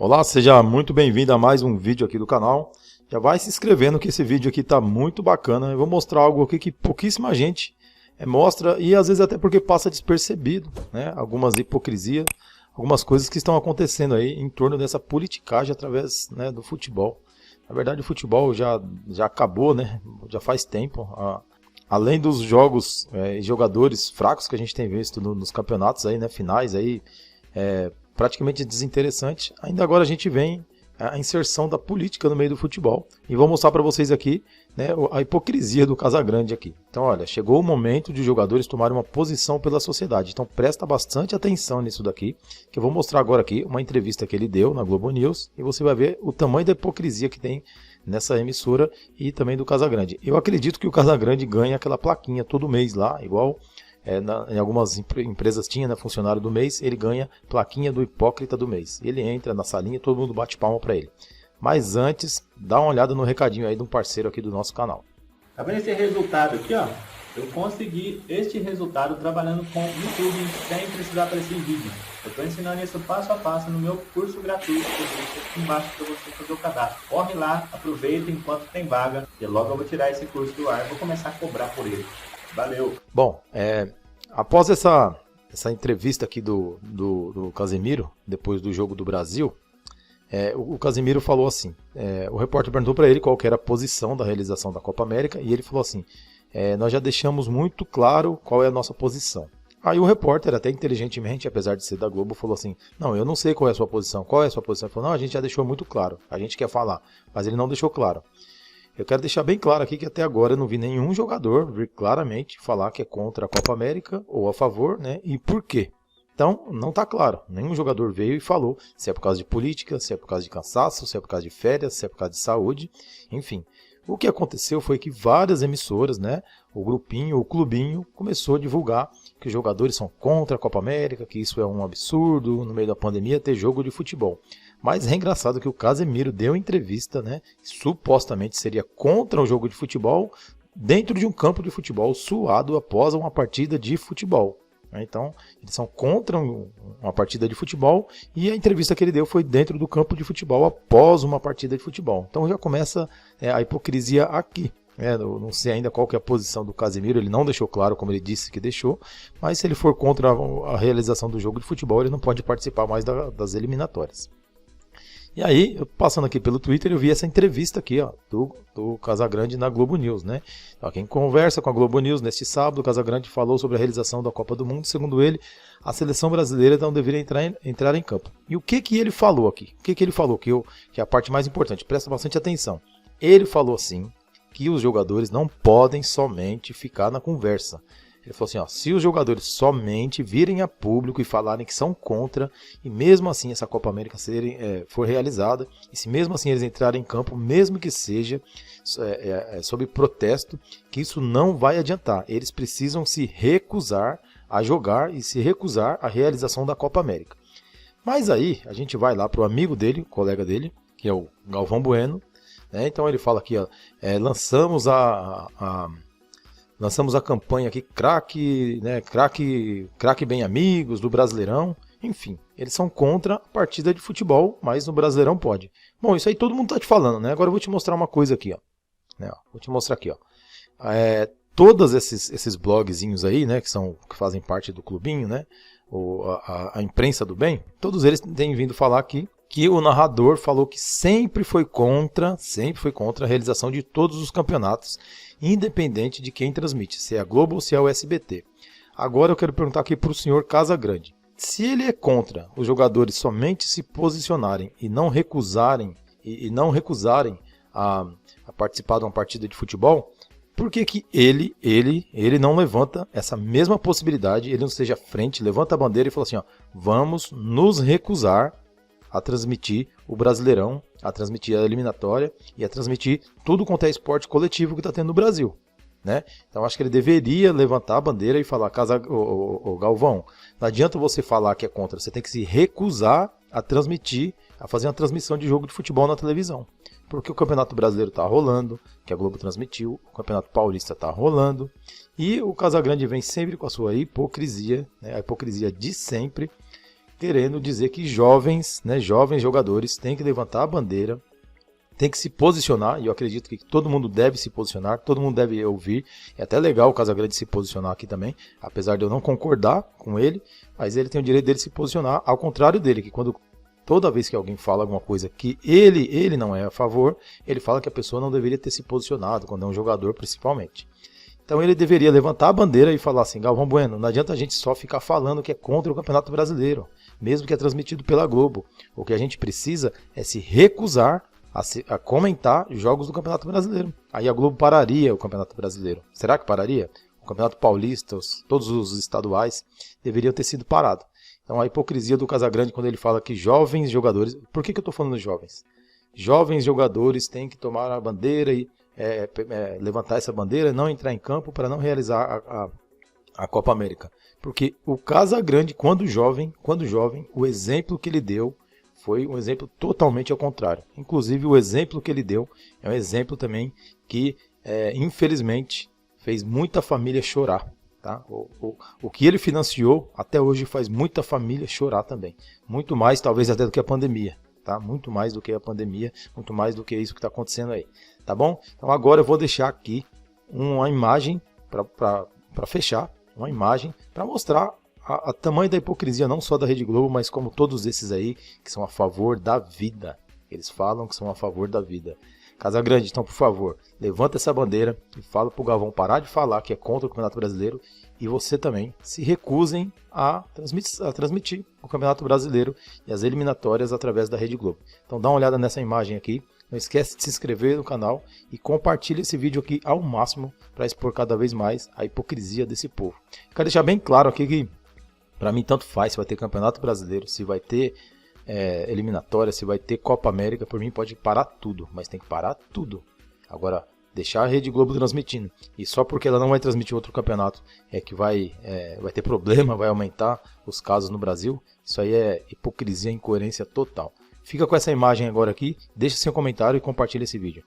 Olá, seja muito bem-vindo a mais um vídeo aqui do canal. Já vai se inscrevendo que esse vídeo aqui tá muito bacana. Eu vou mostrar algo aqui que pouquíssima gente mostra e às vezes até porque passa despercebido, né? Algumas hipocrisias, algumas coisas que estão acontecendo aí em torno dessa politicagem através, né, do futebol. Na verdade, o futebol já acabou, né? Já faz tempo. Além dos jogos e jogadores fracos que a gente tem visto nos campeonatos aí, né, finais aí, praticamente desinteressante, ainda agora a gente vem a inserção da política no meio do futebol. E vou mostrar para vocês aqui, né, a hipocrisia do Casagrande aqui. Então, olha, chegou o momento de os jogadores tomarem uma posição pela sociedade. Então, presta bastante atenção nisso daqui, que eu vou mostrar agora aqui uma entrevista que ele deu na Globo News e você vai ver o tamanho da hipocrisia que tem nessa emissora e também do Casagrande. Eu acredito que o Casagrande ganha aquela plaquinha todo mês lá, igual em algumas empresas tinha, né, funcionário do mês, ele ganha plaquinha do hipócrita do mês. Ele entra na salinha e todo mundo bate palma para ele. Mas antes, dá uma olhada no recadinho aí de um parceiro aqui do nosso canal. Tá vendo esse resultado aqui, ó? Eu consegui este resultado trabalhando com YouTube sem precisar aparecer em vídeo. Eu estou ensinando isso passo a passo no meu curso gratuito que eu deixo aqui embaixo para você fazer o cadastro. Corre lá, aproveita enquanto tem vaga e logo eu vou tirar esse curso do ar e vou começar a cobrar por ele. Valeu! Bom, após essa entrevista aqui do Casemiro, depois do jogo do Brasil, o Casemiro falou assim, o repórter perguntou para ele qual que era a posição da realização da Copa América, e ele falou assim, nós já deixamos muito claro qual é a nossa posição. Aí o repórter, até inteligentemente, apesar de ser da Globo, falou assim, não, eu não sei qual é a sua posição, qual é a sua posição? Ele falou, não, a gente já deixou muito claro, a gente quer falar, mas ele não deixou claro. Eu quero deixar bem claro aqui que até agora eu não vi nenhum jogador vir claramente falar que é contra a Copa América ou a favor, né? E por quê? Então, não está claro. Nenhum jogador veio e falou se é por causa de política, se é por causa de cansaço, se é por causa de férias, se é por causa de saúde, enfim. O que aconteceu foi que várias emissoras, né, o grupinho, o clubinho, começou a divulgar que os jogadores são contra a Copa América, que isso é um absurdo, no meio da pandemia ter jogo de futebol. Mas é engraçado que o Casemiro deu entrevista, né, supostamente seria contra o jogo de futebol, dentro de um campo de futebol suado após uma partida de futebol. Então, eles são contra uma partida de futebol e a entrevista que ele deu foi dentro do campo de futebol após uma partida de futebol. Então já começa a hipocrisia aqui. Eu não sei ainda qual que é a posição do Casemiro, ele não deixou claro como ele disse que deixou, mas se ele for contra a realização do jogo de futebol, ele não pode participar mais das eliminatórias. E aí, passando aqui pelo Twitter, eu vi essa entrevista aqui, ó, do Casagrande na Globo News, né? Então, quem conversa com a Globo News neste sábado, o Casagrande falou sobre a realização da Copa do Mundo. Segundo ele, a seleção brasileira não deveria entrar em campo. E o que ele falou aqui? O que ele falou? Que é a parte mais importante, presta bastante atenção. Ele falou assim, que os jogadores não podem somente ficar na conversa. Ele falou assim, ó, se os jogadores somente virem a público e falarem que são contra, e mesmo assim essa Copa América for realizada, e se mesmo assim eles entrarem em campo, mesmo que seja sob protesto, que isso não vai adiantar. Eles precisam se recusar a jogar e se recusar à realização da Copa América. Mas aí a gente vai lá para o amigo dele, colega dele, que é o Galvão Bueno, né? Então ele fala aqui, ó, lançamos a campanha aqui, craque, né, craque bem amigos do Brasileirão. Enfim, eles são contra a partida de futebol, mas no Brasileirão pode. Bom, isso aí todo mundo tá te falando, né? Agora eu vou te mostrar uma coisa aqui, ó. Vou te mostrar aqui, ó. Todos esses blogzinhos aí, né, que fazem parte do clubinho, né, a imprensa do bem, todos eles têm vindo falar aqui que o narrador falou que sempre foi contra a realização de todos os campeonatos, independente de quem transmite, se é a Globo ou se é o SBT. Agora eu quero perguntar aqui para o senhor Casagrande. Se ele é contra os jogadores somente se posicionarem e não recusarem a participar de uma partida de futebol, por que ele não levanta essa mesma possibilidade, ele não seja à frente, levanta a bandeira e fala assim, ó, vamos nos recusar a transmitir o Brasileirão, a transmitir a eliminatória e a transmitir tudo quanto é esporte coletivo que está tendo no Brasil, né? Então acho que ele deveria levantar a bandeira e falar, Galvão, não adianta você falar que é contra, você tem que se recusar a transmitir, a fazer uma transmissão de jogo de futebol na televisão. Porque o Campeonato Brasileiro está rolando, que a Globo transmitiu, o Campeonato Paulista está rolando, e o Casagrande vem sempre com a sua hipocrisia, né, a hipocrisia de sempre, querendo dizer que jovens, né, jovens jogadores têm que levantar a bandeira, tem que se posicionar, e eu acredito que todo mundo deve se posicionar, todo mundo deve ouvir. É até legal o Casagrande se posicionar aqui também, apesar de eu não concordar com ele, mas ele tem o direito dele se posicionar, ao contrário dele, que toda vez que alguém fala alguma coisa que ele não é a favor, ele fala que a pessoa não deveria ter se posicionado, quando é um jogador principalmente. Então ele deveria levantar a bandeira e falar assim: Galvão Bueno, não adianta a gente só ficar falando que é contra o Campeonato Brasileiro, mesmo que é transmitido pela Globo. O que a gente precisa é se recusar a comentar jogos do Campeonato Brasileiro. Aí a Globo pararia o Campeonato Brasileiro. Será que pararia? O Campeonato Paulista, todos os estaduais deveriam ter sido parados. Então a hipocrisia do Casagrande quando ele fala que jovens jogadores... Por que eu estou falando de jovens? Jovens jogadores têm que tomar a bandeira e levantar essa bandeira, não entrar em campo para não realizar a Copa América. Porque o Casagrande, quando jovem, o exemplo que ele deu foi um exemplo totalmente ao contrário. Inclusive o exemplo que ele deu é um exemplo também que, infelizmente, fez muita família chorar. Tá? O que ele financiou até hoje faz muita família chorar também. Muito mais talvez até do que a pandemia. Tá? Muito mais do que a pandemia, muito mais do que isso que está acontecendo aí. Tá bom? Então agora eu vou deixar aqui uma imagem para fechar, uma imagem para mostrar a tamanho da hipocrisia, não só da Rede Globo, mas como todos esses aí que são a favor da vida. Eles falam que são a favor da vida. Casagrande, então, por favor, levanta essa bandeira e fala pro Galvão parar de falar que é contra o Campeonato Brasileiro, e você também se recusem a transmitir o Campeonato Brasileiro e as eliminatórias através da Rede Globo. Então dá uma olhada nessa imagem aqui, não esquece de se inscrever no canal e compartilha esse vídeo aqui ao máximo para expor cada vez mais a hipocrisia desse povo. Quero deixar bem claro aqui que para mim tanto faz se vai ter Campeonato Brasileiro, se vai ter eliminatória, se vai ter Copa América, por mim pode parar tudo, mas tem que parar tudo. Agora, deixar a Rede Globo transmitindo, e só porque ela não vai transmitir outro campeonato é que vai ter problema, vai aumentar os casos no Brasil, isso aí é hipocrisia e incoerência total. Fica com essa imagem agora aqui, deixa seu comentário e compartilha esse vídeo.